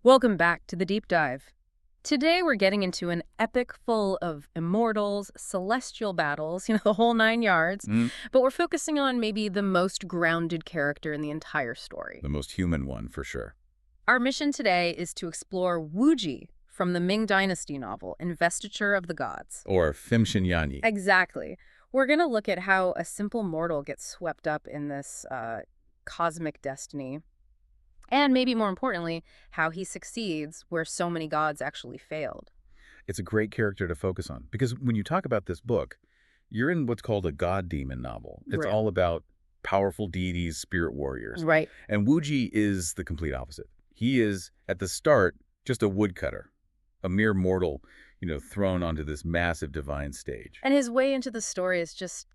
Welcome back to the deep dive. Today we're getting into an epic full of immortals, celestial battles, the whole 9 yards, Mm, but we're focusing on maybe the most grounded character in the entire story. the most human one, for sure. Our mission today is to explore WuJi from the Ming Dynasty novel, Investiture of the Gods. Or Fimshin Yanyi. Exactly. We're going to look at how a simple mortal gets swept up in this cosmic destiny. And maybe more importantly, how he succeeds where so many gods actually failed. It's a great character to focus on, because when you talk about this book, you're in what's called a god-demon novel. It's Right. all about powerful deities, spirit warriors. Right. And WuJi is the complete opposite. He is, at the start, just a woodcutter, a mere mortal, thrown onto this massive divine stage. And his way into the story is just,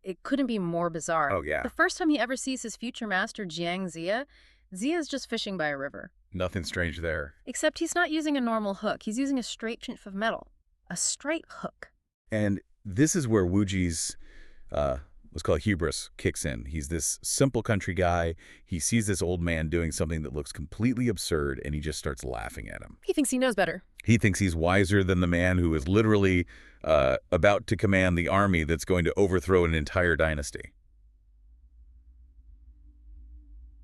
it couldn't be more bizarre. Oh, yeah. The first time he ever sees his future master, Jiang Ziya, Ziya's just fishing by a river. Nothing strange there. Except he's not using a normal hook. He's using a straight chink of metal. A straight hook. And this is where WuJi's, let's call it hubris, kicks in. He's this simple country guy. He sees this old man doing something that looks completely absurd, and he just starts laughing at him. He thinks he knows better. He thinks he's wiser than the man who is literally about to command the army that's going to overthrow an entire dynasty.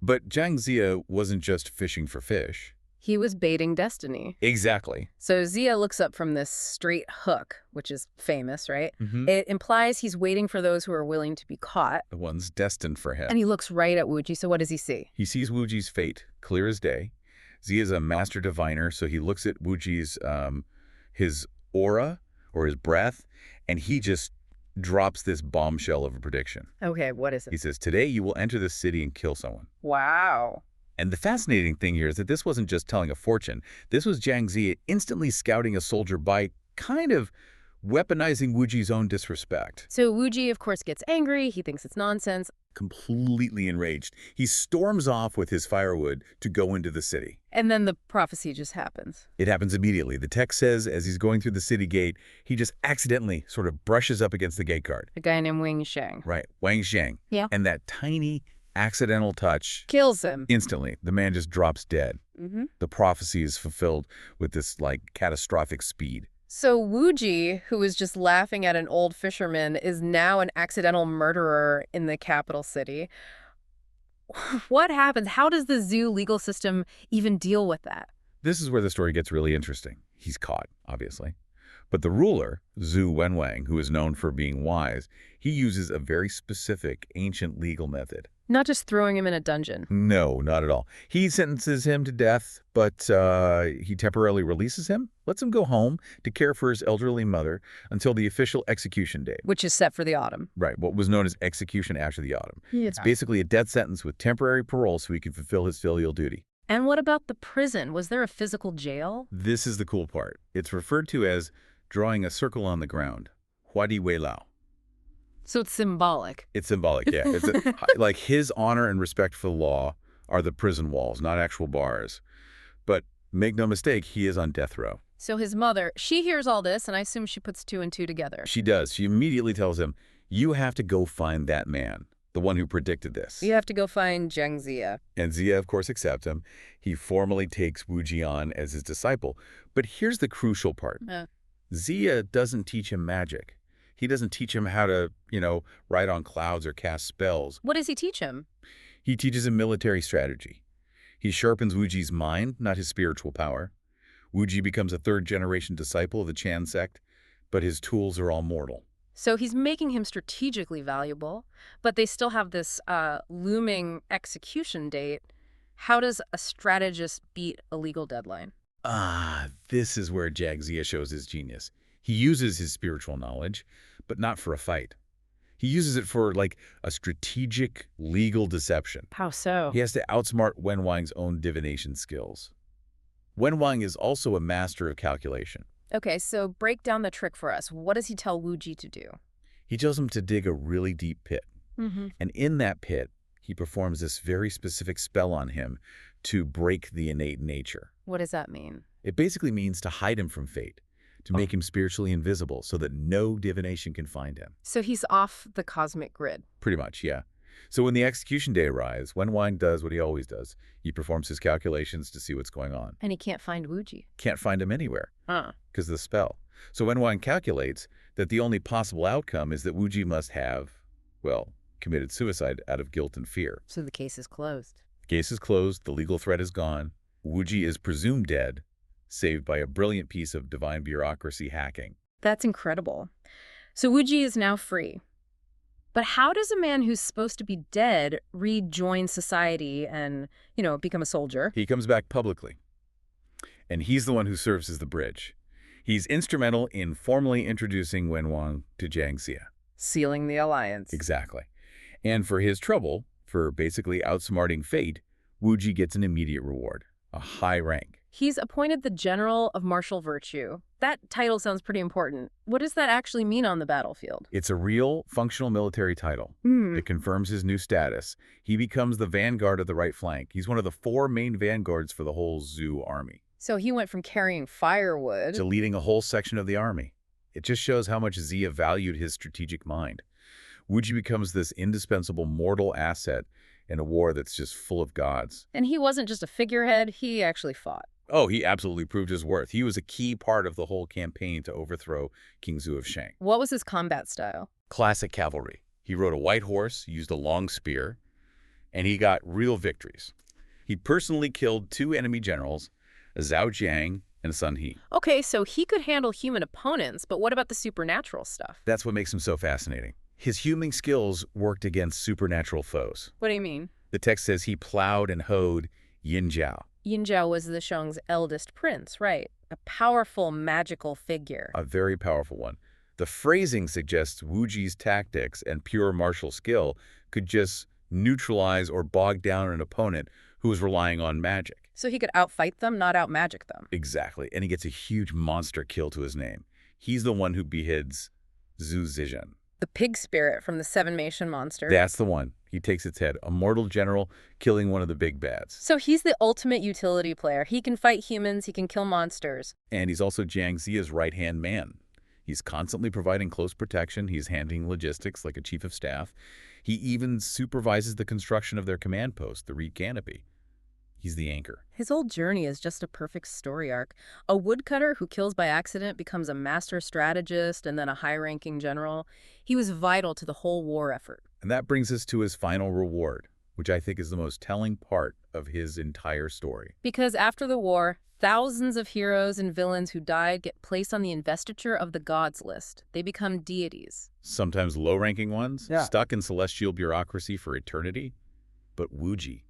But Jiang Ziya wasn't just fishing for fish. He was baiting destiny. Exactly. So Ziya looks up from this straight hook, which is famous, right? Mm-hmm. It implies he's waiting for those who are willing to be caught. The one's destined for him. And he looks right at WuJi, so what does he see? He sees WuJi's fate, clear as day. Ziya's a master diviner, so he looks at WuJi's, his aura, or his breath, and he just drops this bombshell of a prediction. Okay, what is He it? says, today you will enter this city and kill someone. Wow. And the fascinating thing here is that this wasn't just telling a fortune. This was Jiang Ziya instantly scouting a soldier by kind of weaponizing WuJi's own disrespect. So WuJi, of course, gets angry. He thinks it's nonsense. Completely enraged, he storms off with his firewood to go into the city. And then the prophecy just happens. It happens immediately. The text says as he's going through the city gate, he just accidentally sort of brushes up against the gate guard. A guy named Wang Shang. Right, Wang Xiang. Yeah. And that tiny accidental touch, Kills him. instantly, the man just drops dead. Mm-hmm. The prophecy is fulfilled with this, catastrophic speed. So WuJi, who was just laughing at an old fisherman, is now an accidental murderer in the capital city. What happens? How does the Zhou legal system even deal with that? This is where the story gets really interesting. He's caught, obviously. But the ruler, Zhou Wenwang, who is known for being wise, he uses a very specific ancient legal method. Not just throwing him in a dungeon. No, not at all. He sentences him to death, but he temporarily releases him, lets him go home to care for his elderly mother until the official execution date. Which is set for the autumn. Right, what was known as execution after the autumn. Yeah. It's basically a death sentence with temporary parole so he can fulfill his filial duty. And what about the prison? Was there a physical jail? This is the cool part. It's referred to as drawing a circle on the ground, huadi wei lao. So it's symbolic. It's symbolic, yeah. It's like his honor and respect for the law are the prison walls, not actual bars. But make no mistake, he is on death row. So his mother, she hears all this, and I assume she puts two and two together. She does. She immediately tells him, you have to go find that man, the one who predicted this. You have to go find Jiang Ziya. And Ziya, of course, accepts him. He formally takes WuJi on as his disciple. But here's the crucial part. Ziya doesn't teach him magic. He doesn't teach him how to, ride on clouds or cast spells. What does he teach him? He teaches him military strategy. He sharpens WuJi's mind, not his spiritual power. WuJi becomes a third-generation disciple of the Chan sect, but his tools are all mortal. So he's making him strategically valuable, but they still have this looming execution date. How does a strategist beat a legal deadline? This is where Jiang Ziya shows his genius. He uses his spiritual knowledge, but not for a fight. He uses it for, a strategic legal deception. How so? He has to outsmart Wenwang's own divination skills. Wenwang is also a master of calculation. Okay, so break down the trick for us. What does he tell WuJi to do? He tells him to dig a really deep pit. Mm-hmm. And in that pit, he performs this very specific spell on him to break the innate nature. What does that mean? It basically means to hide him from fate, to make him spiritually invisible so that no divination can find him. So he's off the cosmic grid. Pretty much, yeah. So when the execution day arrives, Wenwan does what he always does. He performs his calculations to see what's going on. And he can't find WuJi. Can't find him anywhere Huh. because of the spell. So Wenwan calculates that the only possible outcome is that WuJi must have, well, committed suicide out of guilt and fear. So the case is closed. Case is closed, the legal threat is gone. WuJi is presumed dead, saved by a brilliant piece of divine bureaucracy hacking. That's incredible. So WuJi is now free. But how does a man who's supposed to be dead rejoin society and, become a soldier? He comes back publicly, and he's the one who serves as the bridge. He's instrumental in formally introducing Wenwan to Jiang Ziya. Sealing the alliance. Exactly. And for his trouble, for basically outsmarting fate, WuJi gets an immediate reward, a high rank. He's appointed the General of Martial Virtue. That title sounds pretty important. What does that actually mean on the battlefield? It's a real, functional military title. It confirms his new status. He becomes the vanguard of the right flank. He's one of the 4 main vanguards for the whole Zhou army. So he went from carrying firewood to leading a whole section of the army. It just shows how much Ziya valued his strategic mind. WuJi becomes this indispensable mortal asset in a war that's just full of gods. And he wasn't just a figurehead, he actually fought. Oh, he absolutely proved his worth. He was a key part of the whole campaign to overthrow King Zhou of Shang. What was his combat style? Classic cavalry. He rode a white horse, used a long spear, and he got real victories. He personally killed 2 enemy generals, Zhou Jiang and Sun He. Okay, so he could handle human opponents, but what about the supernatural stuff? That's what makes him so fascinating. His human skills worked against supernatural foes. What do you mean? The text says he plowed and hoed Yin Zhao. Yin Zhao was the Shang's eldest prince, right? A powerful, magical figure. A very powerful one. The phrasing suggests WuJi's tactics and pure martial skill could just neutralize or bog down an opponent who was relying on magic. So he could outfight them, not outmagic them. Exactly. And he gets a huge monster kill to his name. He's the one who beheads Zhou Zizhen. The pig spirit from the 7-Nation monster. That's the one. He takes its head. A mortal general killing one of the big bads. So he's the ultimate utility player. He can fight humans, he can kill monsters. And he's also Jiang Ziya's right-hand man. He's constantly providing close protection. He's handling logistics like a chief of staff. He even supervises the construction of their command post, the Reed Canopy. He's the anchor. His whole journey is just a perfect story arc. A woodcutter who kills by accident becomes a master strategist and then a high-ranking general. He was vital to the whole war effort. And that brings us to his final reward, which I think is the most telling part of his entire story. Because after the war, thousands of heroes and villains who died get placed on the Investiture of the Gods list. They become deities. Sometimes low-ranking ones, Yeah. stuck in celestial bureaucracy for eternity. But WuJi,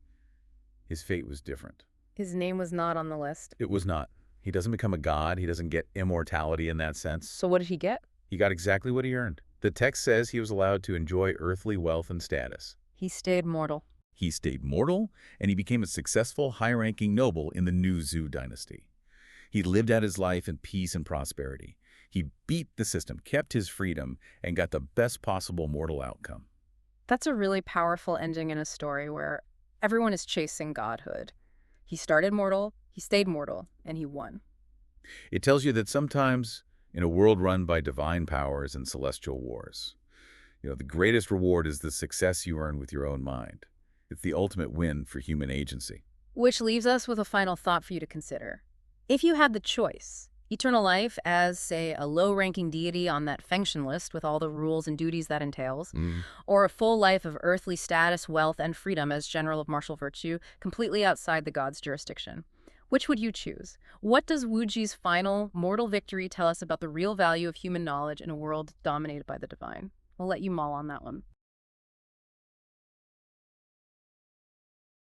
his fate was different. His name was not on the list. It was not. He doesn't become a god. He doesn't get immortality in that sense. So what did he get? He got exactly what he earned. The text says he was allowed to enjoy earthly wealth and status. He stayed mortal. He stayed mortal, and he became a successful, high-ranking noble in the new Zhou Dynasty. He lived out his life in peace and prosperity. He beat the system, kept his freedom, and got the best possible mortal outcome. That's a really powerful ending in a story where everyone is chasing godhood. He started mortal, he stayed mortal, and he won. It tells you that sometimes, in a world run by divine powers and celestial wars, the greatest reward is the success you earn with your own mind. It's the ultimate win for human agency. Which leaves us with a final thought for you to consider. If you had the choice, eternal life as, say, a low-ranking deity on that Fengshen list with all the rules and duties that entails, or a full life of earthly status, wealth, and freedom as General of Martial Virtue, completely outside the gods' jurisdiction, which would you choose? What does WuJi's final mortal victory tell us about the real value of human knowledge in a world dominated by the divine? We'll let you mull on that one.